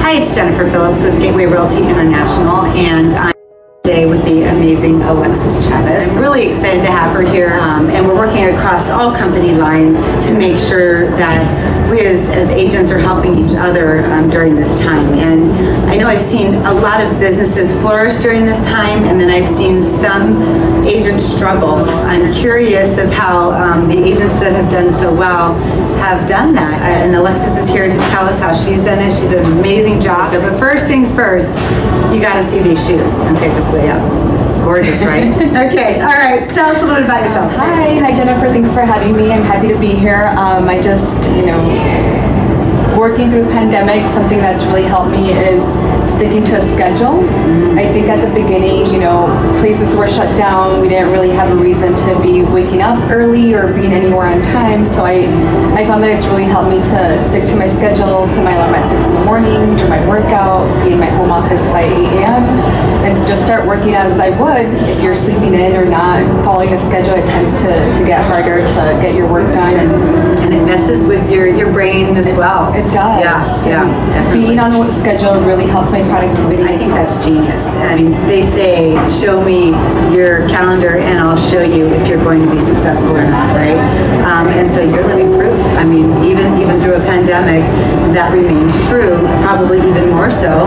Hi, it's Jennifer Phillips with Gateway Realty International, and I'm today with the amazing Alexis Chavez. I'm really excited to have her here, and we're working across all company lines to make sure that we as agents are helping each other during this time. And I know I've seen a lot of businesses flourish during this time, and then I've seen some agents struggle. I'm curious of how the agents that have done so well have done that. And Alexis is here to tell us how she's done it. She's done an amazing job. So, but first things first, you got to see these shoes. Okay, just lay up. Gorgeous, right? Okay, all right. Tell us a little bit about yourself. Hi Jennifer. Thanks for having me. I'm happy to be here. I just, working through the pandemic, something that's really helped me is sticking to a schedule. I think at the beginning, places were shut down. We didn't really have a reason to be waking up early or being anywhere on time. So I found that it's really helped me to stick to my schedule, set my alarm at 6 in the morning, do my workout, be in my home office by 8 a.m. and just start working as I would. If you're sleeping in or not following a schedule, it tends to get harder to get your work done. And it messes with your brain as well. It does. Yeah, definitely. Being on a schedule really helps my productivity. I think that's genius. I mean, they say, show me your calendar and I'll show you if you're going to be successful or not, right? And so you're living proof. I mean, even through a pandemic, that remains true, probably even more so,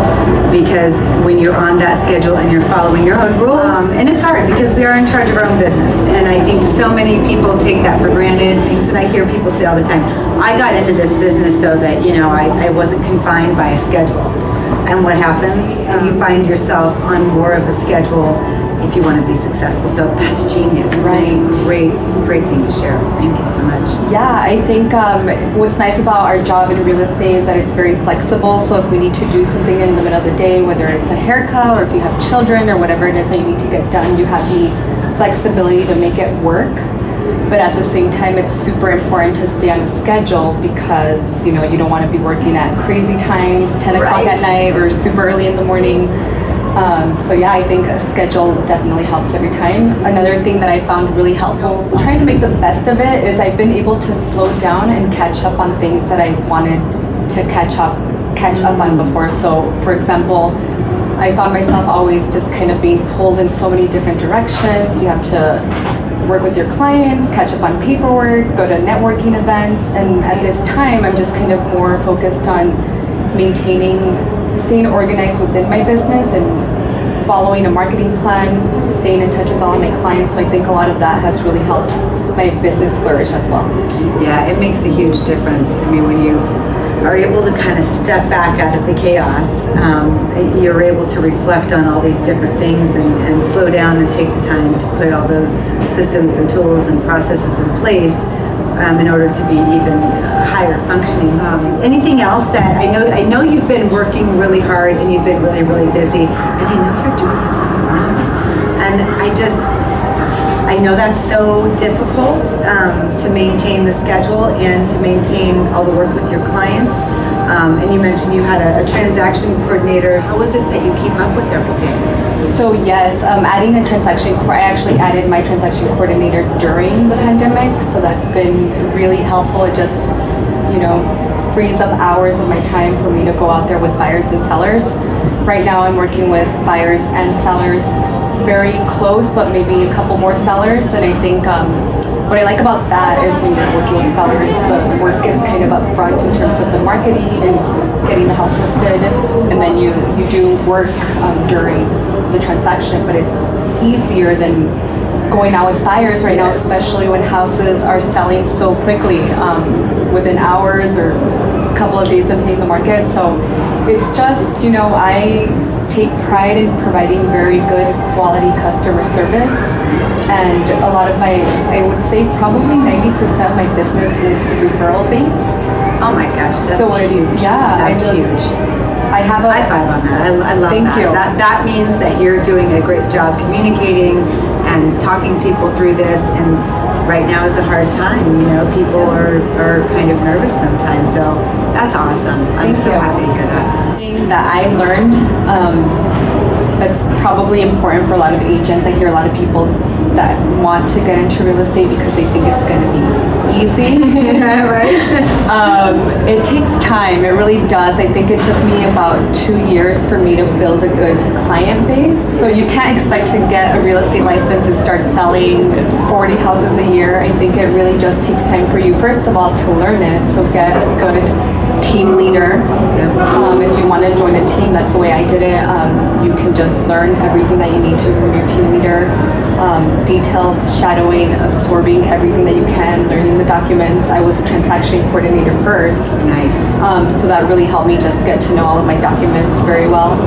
because when you're on that schedule and you're following your own rules, and it's hard because we are in charge of our own business. And I think so many people take that for granted. And I hear people say all the time, I got into this business so that, I wasn't confined by a schedule. And what happens? You find yourself on more of a schedule if you want to be successful. So that's genius. Right. That's a great thing to share. Thank you so much. Yeah, I think what's nice about our job in real estate is that it's very flexible. So if we need to do something in the middle of the day, whether it's a haircut or if you have children or whatever it is that you need to get done, you have the flexibility to make it work. But at the same time, it's super important to stay on a schedule because, you don't want to be working at crazy times, 10 o'clock at night or super early in the morning. So yeah, I think a schedule definitely helps every time. Another thing that I found really helpful, trying to make the best of it, is I've been able to slow down and catch up on things that I wanted to catch up on before. So for example, I found myself always just kind of being pulled in so many different directions. You have to work with your clients, catch up on paperwork, go to networking events, and at this time I'm just kind of more focused on staying organized within my business and following a marketing plan, staying in touch with all of my clients. So I think a lot of that has really helped my business flourish as well. Yeah, it makes a huge difference. I mean, when you are able to kind of step back out of the chaos, you're able to reflect on all these different things and slow down and take the time to put all those systems and tools and processes in place in order to be even higher functioning. Anything else that I know you've been working really hard and you've been really, really busy, and I know you're doing it on your own. And I know that's so difficult to maintain the schedule and to maintain all the work with your clients. And you mentioned you had a transaction coordinator. How was it that you keep up with everything? So yes, adding a I actually added my transaction coordinator during the pandemic. So that's been really helpful. It just, frees up hours of my time for me to go out there with buyers and sellers. Right now I'm working with buyers and sellers very close, but maybe a couple more sellers. And I think what I like about that is when you're working with sellers, the work is kind of up front in terms of the marketing and getting the house listed, and then you do work during the transaction, but it's easier than going out with buyers right now, especially when houses are selling so quickly, within hours or a couple of days of hitting the market. So it's just, I take pride in providing very good quality customer service, and a lot of I would say probably 90% of my business is referral based. Oh my gosh, that's so huge. Yeah, that's huge. I have a high five on that. I love Thank that. you. That means that you're doing a great job communicating and talking people through this. And right now is a hard time. People are kind of nervous sometimes. So that's awesome. I'm so happy to hear that. That I learned that's probably important for a lot of agents. I hear a lot of people that want to get into real estate because they think it's going to be easy. Yeah, right? It takes time. It really does. I think it took me about 2 years for me to build a good client base. So you can't expect to get a real estate license and start selling 40 houses a year. I think it really just takes time for you, first of all, to learn it. So get a good team leader. If you want to join a team, that's the way I did it. You can just learn everything that you need to from your team leader. Details, shadowing, absorbing everything that you can, learning the documents. I was a transaction coordinator first. Nice. So that really helped me just get to know all of my documents very well.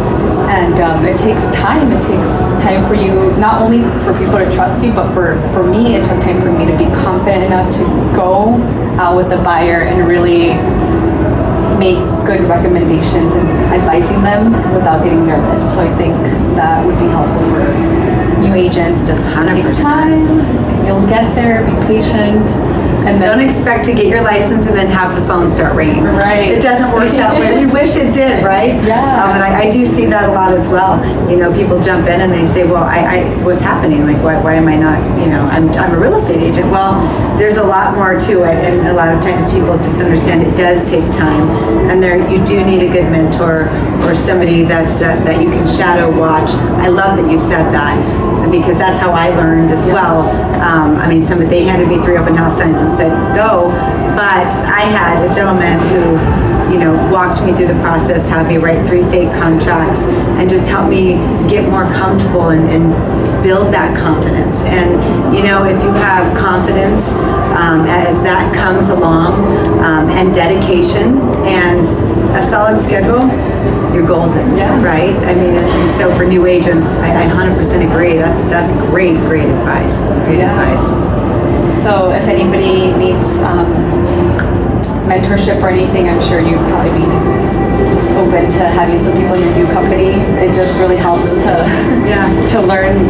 And it takes time. It takes time for you, not only for people to trust you, but for me, it took time for me to be confident enough to go out with the buyer and really make good recommendations and advising them without getting nervous. So I think that would be helpful for new agents. Just 100%. takes time. You'll get there. Be patient. And then, don't expect to get your license and then have the phone start ringing. Right. It doesn't work that way. We wish it did, right? Yeah. And I do see that a lot as well. You know, people jump in and they say, well, I what's happening? Like, why am I not, you know, I'm a real estate agent. Well, there's a lot more to it. And a lot of times people just understand it does take time. And you do need a good mentor or somebody that you can shadow watch. I love that you said that, because that's how I learned as well. I mean, they handed me 3 open house signs and said, go. But I had a gentleman who, you know, walked me through the process, had me write 3 fake contracts, and just helped me get more comfortable and build that confidence. And, you know, if you have confidence as that comes along, and dedication and a solid schedule, you're golden, right? I mean, and so for new agents, I 100% agree. That's great advice. Great advice. So if anybody needs mentorship or anything, I'm sure you'd probably be open to having some people in your new company. It just really helps to learn.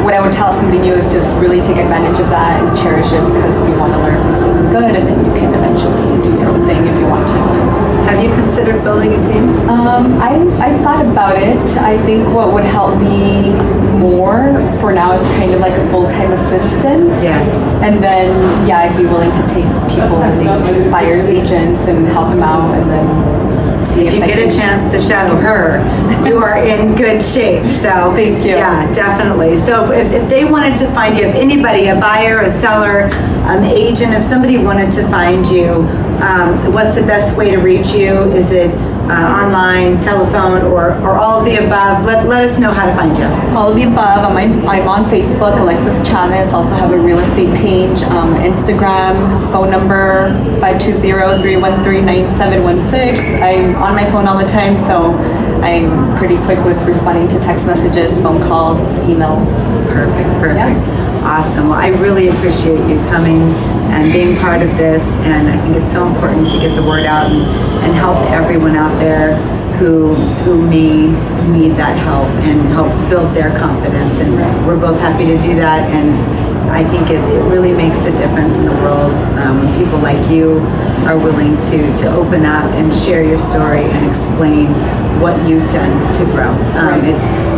What I would tell somebody new is just really take advantage of that and cherish it, because you want to learn from something good, and then you can eventually do your own thing if you want to. Have you considered building a team? I thought about it. I think what would help me more for now is kind of like a full-time assistant. Yes. And then, I'd be willing to take people as buyer's agents and help them out, and then see if you get a chance to shadow her, you are in good shape. So thank you. Yeah, definitely. So if they wanted to find you, if anybody, a buyer, a seller, agent, if somebody wanted to find you, what's the best way to reach you? Is it online, telephone, or all of the above? Let us know how to find you. All of the above. I'm on Facebook, Alexis Chavez. Also have a real estate page, Instagram, phone number 520-313-9716. I'm on my phone all the time, so I'm pretty quick with responding to text messages, phone calls, emails. Perfect. Yeah. Awesome. Well, I really appreciate you coming and being part of this, and I think it's so important to get the word out and help everyone out there who may need that help and help build their confidence. And we're both happy to do that, and I think it really makes a difference in the world when people like you are willing to open up and share your story and explain what you've done to grow.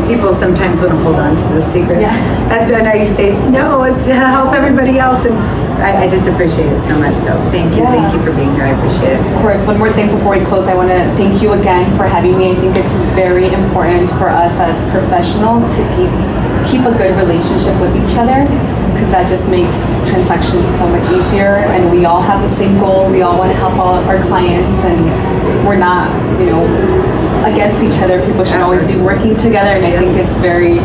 People sometimes want to hold on to the secrets. That's I know you say, no, it's help everybody else, and I just appreciate it so much. So thank you for being here. I appreciate it. Of course, one more thing before we close, I want to thank you again for having me. I think it's very important for us as professionals to keep a good relationship with each other, because that just makes transactions so much easier, and we all have the same goal. We all want to help all of our clients, and we're not, against each other. People should always be working together, and I think it's very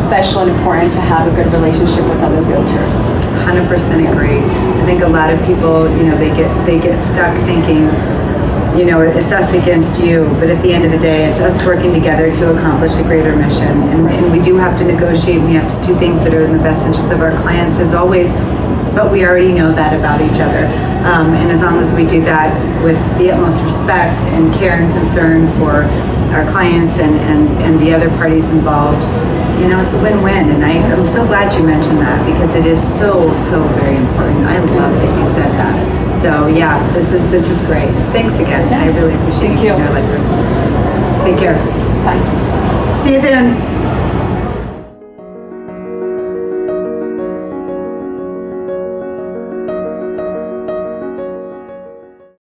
special and important to have a good relationship with other realtors. 100% agree. I think a lot of people, they get stuck thinking, it's us against you, but at the end of the day, it's us working together to accomplish a greater mission. And we do have to negotiate, and we have to do things that are in the best interest of our clients as always, but we already know that about each other. And as long as we do that with the utmost respect and care and concern for our clients and the other parties involved, it's a win-win. And I'm so glad you mentioned that, because it is so very important. I love that you said that. So this is great. Thanks again. I really appreciate it. Thank you. Alexis. Take care. Bye. See you soon.